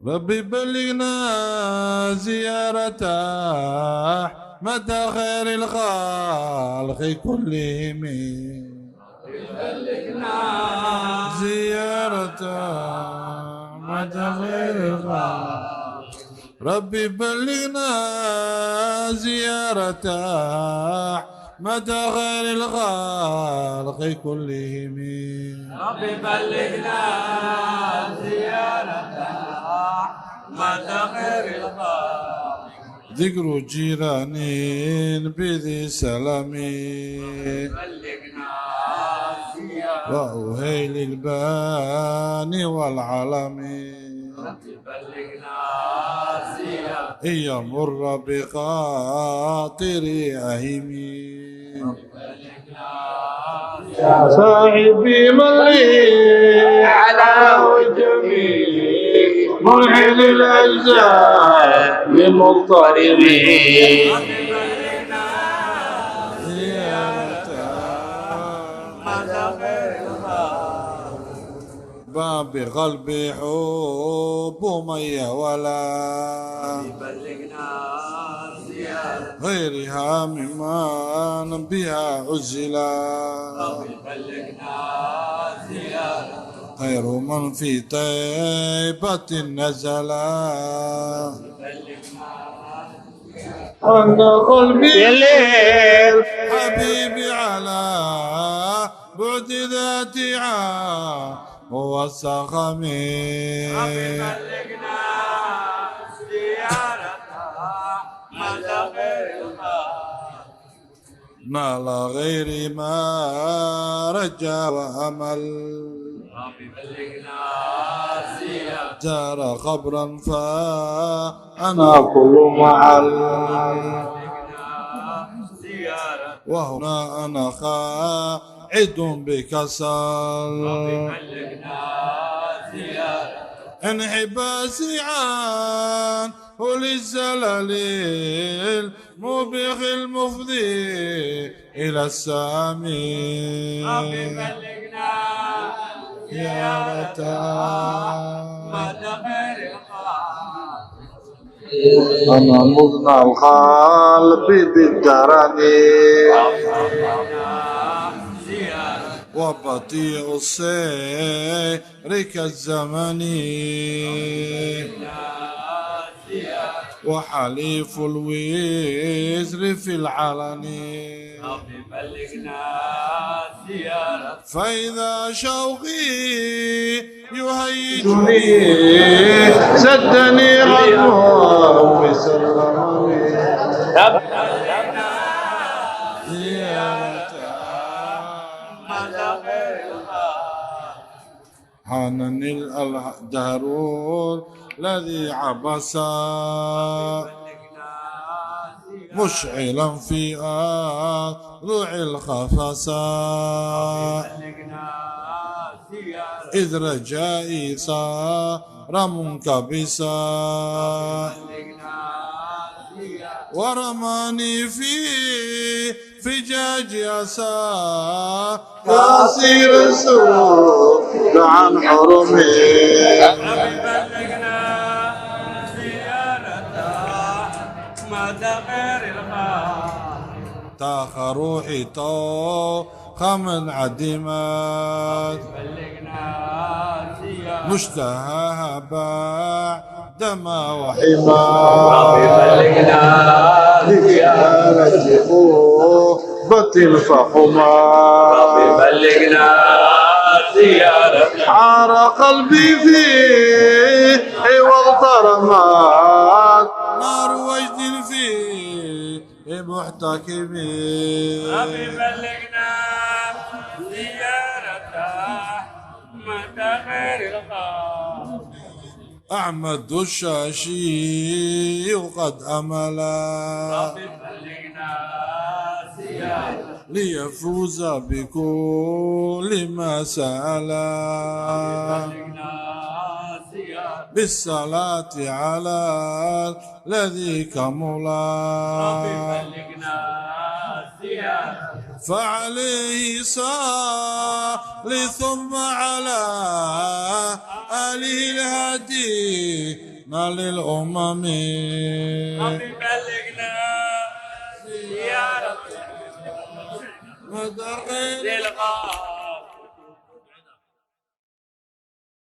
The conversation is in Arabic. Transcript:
ربي بلغنا زيارة أحمد خير الخلق كلهم. بلغنا زيارة أحمد خير الخلق. ربي بلغنا زيارة أحمد خير الخلق كلهم. ربي بلغنا زيارة أحمد خير الخلق. ذكر جيران بذي سلام بلغنا زيارة وأهيل البان والعلم. ربي بلغنا زيارة إن يمر بخاطر أهمي صاحبي من لي على وجهي منحل الأجزاء لمضطربين. بلغنا أحمد خير الخلق. باب قلبي حب مي ولا بلغنا زيارة غيرها ممن بها عزلا. بلغنا زيارة خير من في طيبة نزلا. أن قلبي الليل حبيبي على بعد ذاتي هو السخم. بلغنا زيارة أحمد خير الخلق. نال غير ما رجا وأمل. بلغنا زيارة زار قبرا فأنا كل معل. بلغنا زيارة وهنا أنا قاعد بكسل. بلغنا زيارة انحباسي عنه للزلل الموبخ المفضي إلى السامي. بلغنا زيارة أحمد خير الخلق. أنا مضنى القلب بالدرني زيارة وبطيء السير كالزمن. وحليف الوزر في العلن. بلغنا زيارة فإذا شوقي يهيجني سدني غضبه وسلمني. بلغنا زيارة أحمد خير الخلق. حنني الدهر الذي عبس مشعلا في أضلع الخفساء. إذ رجائي صار منكبسا ورماني في فجاج أسى كاسير السوق عن حرمي. بلغنا زيارة أحمد خير الخلق. تاخ روحي طوخ من عدمت بلغنا زيارة مشتهاها بعدما وحما. بلغنا زيارة أخبة الفحما. بلغنا زيارة حار قلبي فيه واغترمت نار وجد فيه محتكمين. بلغنا زيارة أحمد خير الخلق. أحمد الشاشي قد أملا بلغنا زيارة ليفوز بكل ما سألا. بلغنا زيارة بالصلاة على الذي كملا. بلغنا زيارة فعليه صل ثم على آله الهادي للأمم ربي بلغنا زيارة مدخل للغاية